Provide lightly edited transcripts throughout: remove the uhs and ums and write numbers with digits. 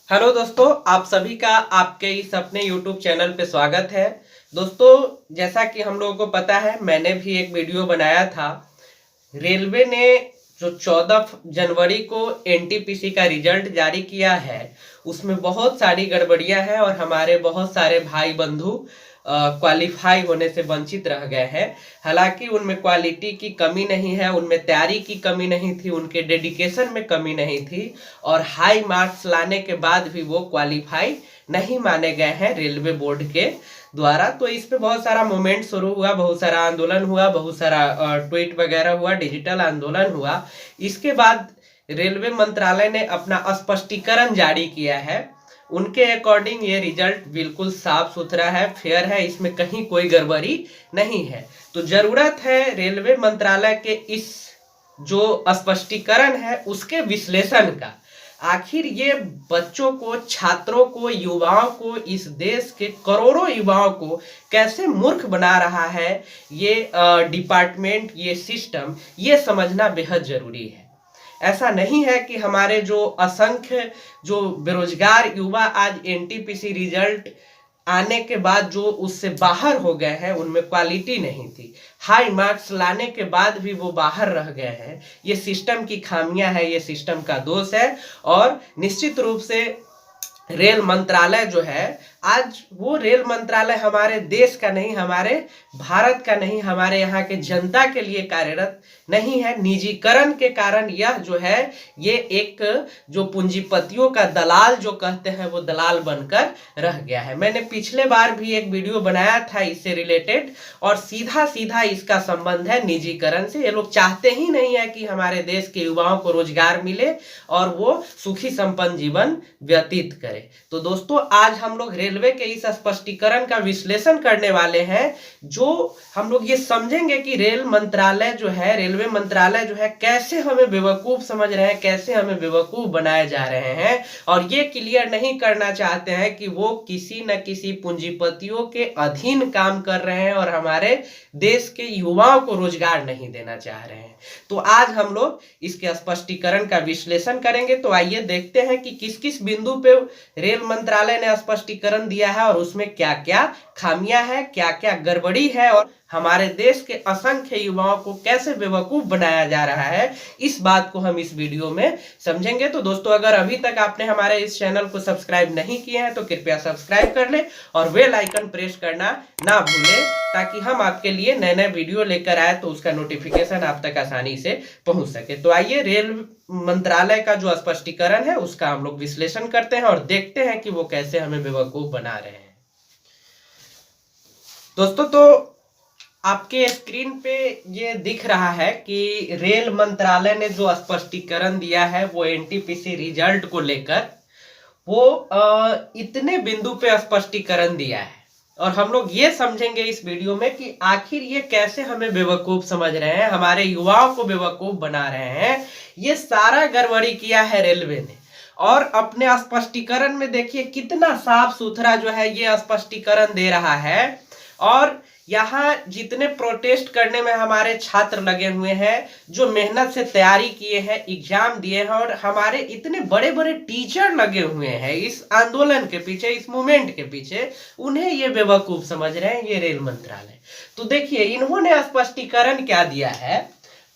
Hello दोस्तों, आप सभी का आपके इस अपने YouTube चैनल पे स्वागत है। दोस्तों, जैसा कि हम लोगों को पता है, मैंने भी एक वीडियो बनाया था। रेलवे ने जो 14 जनवरी को एनटीपीसी का रिजल्ट जारी किया है, उसमें बहुत सारी गड़बड़ियां हैं और हमारे बहुत सारे भाई बंधु क्वालिफाई होने से वंचित रह गए हैं। हालांकि उनमें क्वालिटी की कमी नहीं है, उनमें तैयारी की कमी नहीं थी, उनके डेडिकेशन में कमी नहीं थी और हाई मार्क्स लाने के बाद भी वो क्वालिफाई नहीं माने गए हैं रेलवे बोर्ड के द्वारा। तो इस पे बहुत सारा मूवमेंट शुरू हुआ, बहुत सारा आंदोलन हुआ, बहुत सारा ट्वीट वगैरह हुआ, डिजिटल आंदोलन हुआ। इसके बाद रेलवे मंत्रालय ने अपना स्पष्टीकरण जारी किया है। उनके अकॉर्डिंग ये रिजल्ट बिल्कुल साफ सुथरा है, फेयर है, इसमें कहीं कोई गड़बड़ी नहीं है। तो जरूरत है रेलवे मंत्रालय के इस जो स्पष्टीकरण है उसके विश्लेषण का। आखिर ये बच्चों को, छात्रों को, युवाओं को, इस देश के करोड़ों युवाओं को कैसे मूर्ख बना रहा है ये डिपार्टमेंट, ये सिस्टम, ये समझना बेहद जरूरी है। ऐसा नहीं है कि हमारे जो असंख्य जो बेरोजगार युवा आज एनटीपीसी रिजल्ट आने के बाद जो उससे बाहर हो गए हैं, उनमें क्वालिटी नहीं थी। हाई मार्क्स लाने के बाद भी वो बाहर रह गए हैं। ये सिस्टम की खामियां है, ये सिस्टम का दोष है। और निश्चित रूप से रेल मंत्रालय जो है, आज वो रेल मंत्रालय हमारे देश का नहीं, हमारे भारत का नहीं, हमारे यहाँ के जनता के लिए कार्यरत नहीं है। निजीकरण के कारण यह जो है, ये एक जो पूंजीपतियों का दलाल जो कहते हैं, वो दलाल बनकर रह गया है। मैंने पिछले बार भी एक वीडियो बनाया था इससे रिलेटेड और सीधा सीधा इसका संबंध है निजीकरण से। ये लोग चाहते ही नहीं है कि हमारे देश के युवाओं को रोजगार मिले और वो सुखी संपन्न जीवन व्यतीत करें। तो दोस्तों, आज हम लोग रेलवे के इस स्पष्टीकरण का विश्लेषण करने वाले हैं, जो हम लोग ये समझेंगे कि रेल मंत्रालय जो है, रेलवे मंत्रालय जो है, कैसे हमें बेवकूफ समझ रहे हैं, कैसे हमें बेवकूफ बनाए जा रहे हैं। और ये क्लियर नहीं करना चाहते हैं कि वो किसी न किसी पूंजीपतियों के अधीन काम कर रहे हैं और हमारे देश के युवाओं को रोजगार नहीं देना चाह रहे हैं। तो आज हम लोग इसके स्पष्टीकरण का विश्लेषण करेंगे। तो आइए देखते हैं कि किस किस बिंदु पे रेल मंत्रालय ने स्पष्टीकरण दिया है और उसमें क्या क्या खामियां हैं, क्या क्या गड़बड़ी है और हमारे देश के असंख्य युवाओं को कैसे बेवकूफ बनाया जा रहा है, इस बात को हम इस वीडियो में समझेंगे। तो दोस्तों, अगर अभी तक आपने हमारे इस चैनल को सब्सक्राइब नहीं किए हैं तो कृपया सब्सक्राइब कर ले और बेल आइकन प्रेस करना ना भूलें, ताकि हम आपके लिए नए नए वीडियो लेकर आए तो उसका नोटिफिकेशन आप तक आसानी से पहुंच सके। तो आइए रेल मंत्रालय का जो स्पष्टीकरण है उसका हम लोग विश्लेषण करते हैं और देखते हैं कि वो कैसे हमें बेवकूफ बना रहे हैं। दोस्तों, तो आपके स्क्रीन पे ये दिख रहा है कि रेल मंत्रालय ने जो स्पष्टीकरण दिया है वो एनटीपीसी रिजल्ट को लेकर, वो इतने बिंदु पे स्पष्टीकरण दिया है और हम लोग ये समझेंगे इस वीडियो में कि आखिर ये कैसे हमें बेवकूफ समझ रहे हैं, हमारे युवाओं को बेवकूफ बना रहे हैं। ये सारा गड़बड़ी किया है रेलवे ने और अपने स्पष्टीकरण में देखिए कितना साफ सुथरा जो है ये स्पष्टीकरण दे रहा है। और यहाँ जितने प्रोटेस्ट करने में हमारे छात्र लगे हुए हैं, जो मेहनत से तैयारी किए हैं, एग्जाम दिए हैं और हमारे इतने बड़े बड़े टीचर लगे हुए हैं इस आंदोलन के पीछे, इस मूवमेंट के पीछे, उन्हें ये बेवकूफ समझ रहे हैं ये रेल मंत्रालय। तो देखिए इन्होंने स्पष्टीकरण क्या दिया है।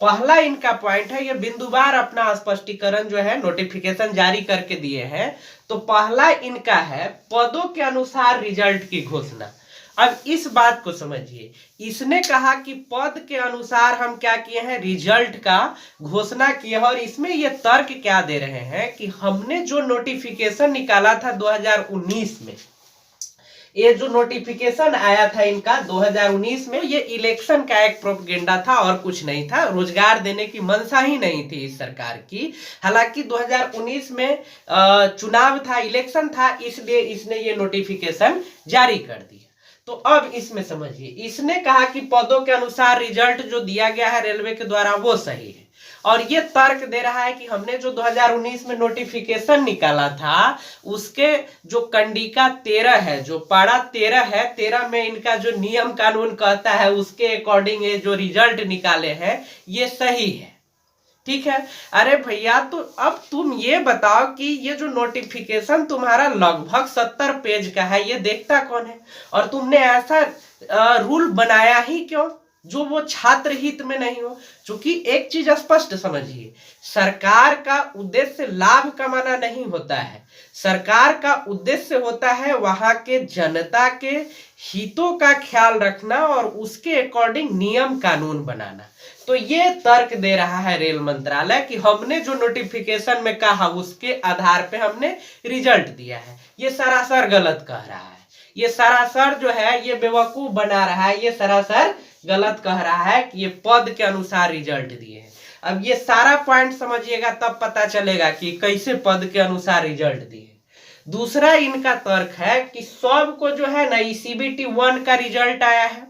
पहला इनका पॉइंट है, ये बिंदुवार अपना स्पष्टीकरण जो है नोटिफिकेशन जारी करके दिए हैं। तो पहला इनका है पदों के अनुसार रिजल्ट की घोषणा। अब इस बात को समझिए, इसने कहा कि पद के अनुसार हम क्या किए हैं, रिजल्ट का घोषणा किए हैं। और इसमें ये तर्क क्या दे रहे हैं कि हमने जो नोटिफिकेशन निकाला था 2019 में, ये जो नोटिफिकेशन आया था इनका 2019 में, ये इलेक्शन का एक प्रोपेगेंडा था और कुछ नहीं था। रोजगार देने की मंशा ही नहीं थी इस सरकार की। हालांकि 2019 में चुनाव था, इलेक्शन था, इसलिए इसने ये नोटिफिकेशन जारी कर दिया। तो अब इसमें समझिए, इसने कहा कि पदों के अनुसार रिजल्ट जो दिया गया है रेलवे के द्वारा वो सही है और ये तर्क दे रहा है कि हमने जो 2019 में नोटिफिकेशन निकाला था उसके जो कंडिका 13 है, जो पारा 13 है, 13 में इनका जो नियम कानून कहता है उसके अकॉर्डिंग ये जो रिजल्ट निकाले हैं ये सही है। ठीक है। अरे भैया, तो अब तुम ये बताओ कि ये जो नोटिफिकेशन तुम्हारा लगभग 70 पेज का है, ये देखता कौन है? और तुमने ऐसा रूल बनाया ही क्यों जो वो छात्र हित में नहीं हो? क्योंकि एक चीज स्पष्ट समझिए, सरकार का उद्देश्य लाभ कमाना नहीं होता है। सरकार का उद्देश्य होता है वहां के जनता के हितों का ख्याल रखना और उसके अकॉर्डिंग नियम कानून बनाना। तो ये तर्क दे रहा है रेल मंत्रालय कि हमने जो नोटिफिकेशन में कहा उसके आधार पे हमने रिजल्ट दिया है। ये सरासर गलत कह रहा है, ये सरासर जो है ये बेवकूफ बना रहा है, ये सरासर गलत कह रहा है कि ये पद के अनुसार रिजल्ट दिए हैं। अब ये सारा पॉइंट समझिएगा तब पता चलेगा कि कैसे पद के अनुसार रिजल्ट दिए। दूसरा इनका तर्क है कि सबको जो है ना CBT 1 का रिजल्ट आया है,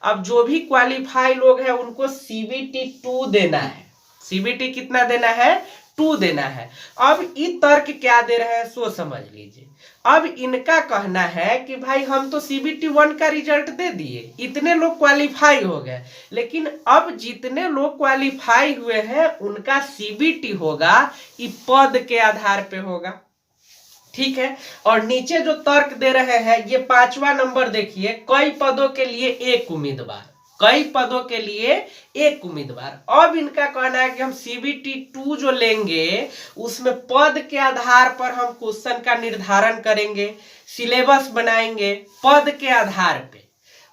अब जो भी क्वालिफाई लोग हैं उनको CBT 2 देना है। CBT कितना देना है? 2 देना है। अब ये तर्क क्या दे रहे हैं सो समझ लीजिए। अब इनका कहना है कि भाई हम तो CBT 1 का रिजल्ट दे दिए, इतने लोग क्वालिफाई हो गए, लेकिन अब जितने लोग क्वालिफाई हुए हैं उनका CBT होगा ये पद के आधार पे होगा। ठीक है। और नीचे जो तर्क दे रहे हैं ये 5वां नंबर देखिए, कई पदों के लिए एक उम्मीदवार, कई पदों के लिए एक उम्मीदवार। अब इनका कहना है कि हम CBT 2 जो लेंगे उसमें पद के आधार पर हम क्वेश्चन का निर्धारण करेंगे, सिलेबस बनाएंगे पद के आधार पे।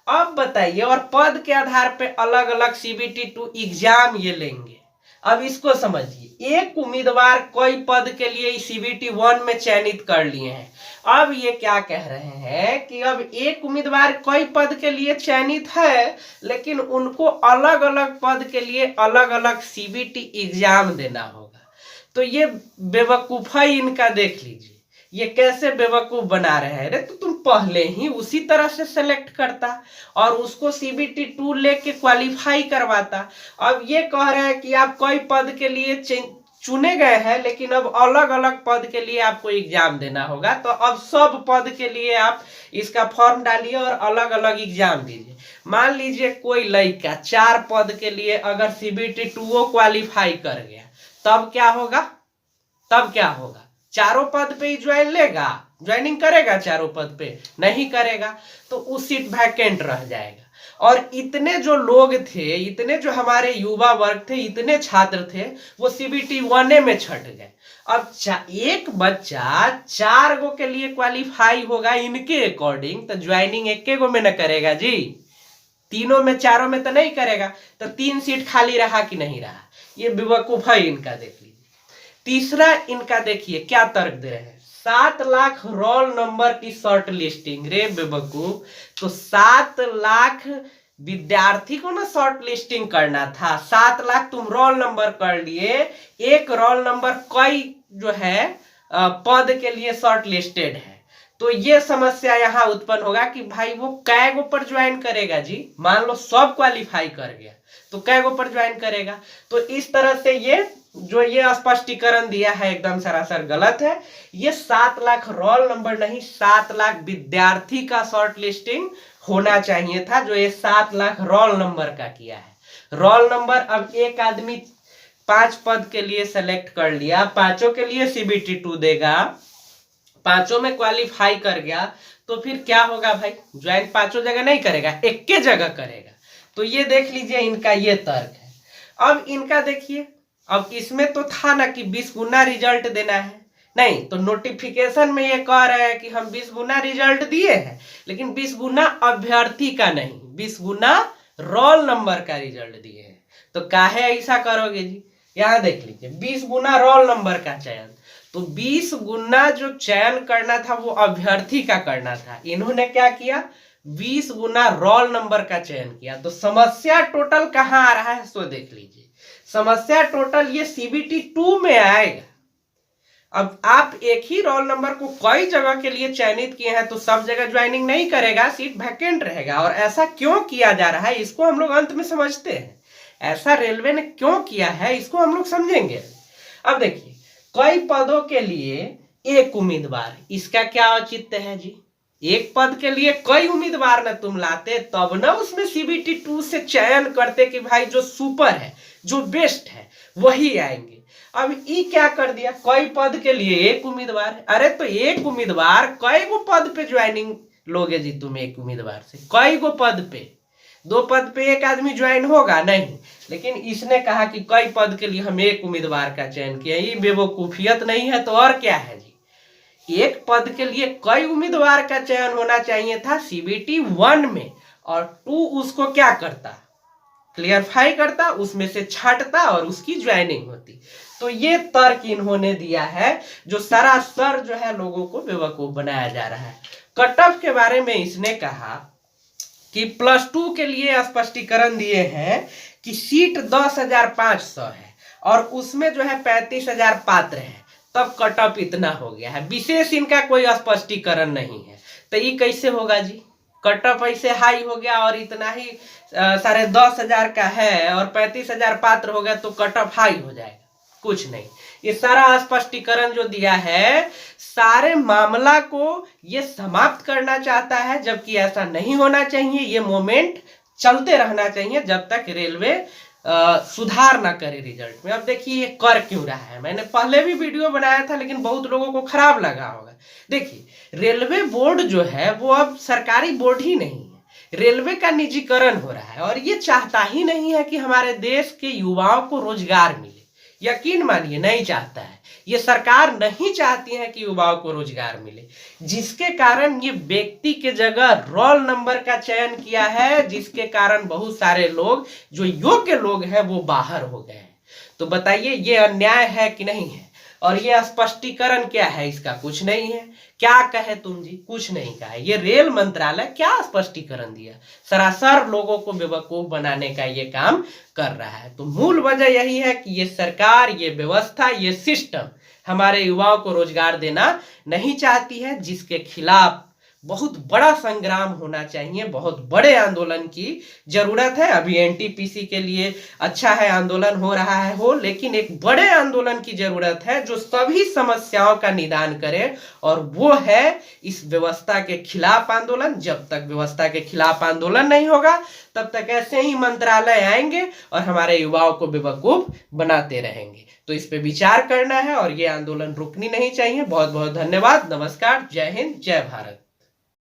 अब बताइए, और पद के आधार पे अलग अलग CBT 2 एग्जाम ये लेंगे। अब इसको समझिए, एक उम्मीदवार कई पद के लिए CBT 1 में चयनित कर लिए हैं। अब ये क्या कह रहे हैं कि अब एक उम्मीदवार कई पद के लिए चयनित है, लेकिन उनको अलग अलग पद के लिए अलग अलग CBT एग्जाम देना होगा। तो ये बेवकूफाई इनका देख लीजिए, ये कैसे बेवकूफ बना रहे हैं। अरे तो तुम पहले ही उसी तरह से सेलेक्ट करता और उसको CBT 2 लेके क्वालिफाई करवाता। अब ये कह रहे हैं कि आप कई पद के लिए चुने गए हैं, लेकिन अब अलग अलग पद के लिए आपको एग्जाम देना होगा। तो अब सब पद के लिए आप इसका फॉर्म डालिए और अलग अलग एग्जाम दीजिए। मान लीजिए कोई लड़का 4 पद के लिए अगर CBT 2 क्वालिफाई कर गया, तब क्या होगा? तब क्या होगा? चारों पद पे ही ज्वाइनिंग करेगा? चारों पद पे नहीं करेगा, तो उस सीट वैकेंट रह जाएगा। और इतने जो लोग थे, इतने जो हमारे युवा वर्ग थे, इतने छात्र थे, वो CBT 1 में छट गए। अब एक बच्चा 4 गो के लिए क्वालिफाई होगा इनके अकॉर्डिंग, तो ज्वाइनिंग एक गो में न करेगा जी, तीनों में चारों में तो नहीं करेगा। तो 3 सीट खाली रहा कि नहीं रहा? ये बेवकूफाई इनका देख लीजिए। तीसरा इनका देखिए क्या तर्क दे रहे हैं, 7 लाख रोल नंबर की शॉर्ट लिस्टिंग। रे बेवकूफ, तो 7 लाख विद्यार्थी को ना शॉर्ट लिस्टिंग करना था। 7 लाख तुम रोल नंबर कर लिए, एक रोल नंबर कई जो है पद के लिए शॉर्ट लिस्टेड है। तो ये समस्या यहाँ उत्पन्न होगा कि भाई वो कै गो पर ज्वाइन करेगा जी? मान लो सब क्वालिफाई कर गया तो कै गो पर ज्वाइन करेगा? तो इस तरह से ये जो ये स्पष्टीकरण दिया है एकदम सरासर गलत है। ये 7 लाख रोल नंबर नहीं, 7 लाख विद्यार्थी का शॉर्ट लिस्टिंग होना चाहिए था, जो ये 7 लाख रोल नंबर का किया है। रोल नंबर, अब एक आदमी 5 पद के लिए सेलेक्ट कर लिया, 5 के लिए CBT 2 देगा, 5 में क्वालिफाई कर गया, तो फिर क्या होगा भाई? ज्वाइन 5 जगह नहीं करेगा, एक के जगह करेगा। तो ये देख लीजिए इनका ये तर्क है। अब इनका देखिए, अब इसमें तो था ना कि 20 गुना रिजल्ट देना है, नहीं तो नोटिफिकेशन में ये कह रहे हैं कि हम 20 गुना रिजल्ट दिए हैं, लेकिन 20 गुना अभ्यर्थी का नहीं, 20 गुना रोल नंबर का रिजल्ट दिए हैं। तो काहे ऐसा करोगे जी? यहाँ देख लीजिए, 20 गुना रोल नंबर का चयन, तो 20 गुना जो चयन करना था वो अभ्यर्थी का करना था, इन्होंने क्या किया? 20 गुना रोल नंबर का चयन किया। तो समस्या टोटल कहाँ आ रहा है सो देख लीजिए। समस्या टोटल ये CBT 2 में आएगा। अब आप एक ही रोल नंबर को कई जगह के लिए चयनित किए हैं, तो सब जगह ज्वाइनिंग नहीं करेगा, सीट वैकेंट रहेगा। और ऐसा क्यों किया जा रहा है इसको हम लोग अंत में समझते हैं। ऐसा रेलवे ने क्यों किया है इसको हम लोग समझेंगे। अब देखिए, कई पदों के लिए एक उम्मीदवार, इसका क्या औचित्य है जी? एक पद के लिए कई उम्मीदवार ना तुम लाते, तब ना उसमें CBT 2 से चयन करते कि भाई जो सुपर है, जो बेस्ट है वही आएंगे। अब ई क्या कर दिया, कई पद के लिए एक उम्मीदवार है। अरे तो एक उम्मीदवार कई गो पद पे ज्वाइनिंग लोगे जी तुम, एक उम्मीदवार से कई गो पद पे, 2 पद पे एक आदमी ज्वाइन होगा नहीं। लेकिन इसने कहा कि कई पद के लिए हम एक उम्मीदवार का चयन किया। ये बेवकूफियत नहीं है तो और क्या है जी। एक पद के लिए कई उम्मीदवार का चयन होना चाहिए था CBT 1 में, और 2 उसको क्या करता, क्लियरफाई करता, उसमें से छाटता और उसकी ज्वाइनिंग होती। तो ये तर्क इन्होंने दिया है जो सरासर जो है लोगों को बेवकूफ बनाया जा रहा है। कट ऑफ के बारे में इसने कहा कि +2 के लिए स्पष्टीकरण दिए हैं कि सीट 10,500 है और उसमें जो है 35,000 पात्र है, तब कट ऑफ इतना हो गया है। विशेष इनका कोई स्पष्टीकरण नहीं है। तो ये कैसे होगा जी, कट ऑफ ऐसे हाई हो गया और इतना ही 10,500 का है और 35,000 पात्र हो गया तो कट ऑफ हाई हो जाएगा? कुछ नहीं। ये सारा स्पष्टीकरण जो दिया है सारे मामला को ये समाप्त करना चाहता है, जबकि ऐसा नहीं होना चाहिए। ये मोमेंट चलते रहना चाहिए जब तक रेलवे सुधार ना करे रिजल्ट में। अब देखिए ये कर क्यों रहा है, मैंने पहले भी वीडियो बनाया था लेकिन बहुत लोगों को खराब लगा होगा। देखिए रेलवे बोर्ड जो है वो अब सरकारी बोर्ड ही नहीं है, रेलवे का निजीकरण हो रहा है और ये चाहता ही नहीं है कि हमारे देश के युवाओं को रोजगार मिले। यकीन मानिए नहीं चाहता है, ये सरकार नहीं चाहती है कि युवाओं को रोजगार मिले, जिसके कारण ये व्यक्ति के जगह रोल नंबर का चयन किया है, जिसके कारण बहुत सारे लोग जो योग्य लोग हैं वो बाहर हो गए हैं। तो बताइए ये अन्याय है कि नहीं है? और ये स्पष्टीकरण क्या है इसका? कुछ नहीं है। क्या कहे तुम जी, कुछ नहीं कहा। ये रेल मंत्रालय क्या स्पष्टीकरण दिया, सरासर लोगों को बेवकूफ बनाने का ये काम कर रहा है। तो मूल वजह यही है कि ये सरकार, ये व्यवस्था, ये सिस्टम हमारे युवाओं को रोजगार देना नहीं चाहती है, जिसके खिलाफ बहुत बड़ा संग्राम होना चाहिए, बहुत बड़े आंदोलन की जरूरत है। अभी NTPC के लिए अच्छा है आंदोलन हो रहा है हो, लेकिन एक बड़े आंदोलन की जरूरत है जो सभी समस्याओं का निदान करे, और वो है इस व्यवस्था के खिलाफ आंदोलन। जब तक व्यवस्था के खिलाफ आंदोलन नहीं होगा तब तक ऐसे ही मंत्रालय आएंगे और हमारे युवाओं को बेवकूफ बनाते रहेंगे। तो इस पे विचार करना है और ये आंदोलन रुकनी नहीं चाहिए। बहुत बहुत धन्यवाद, नमस्कार, जय हिंद, जय भारत।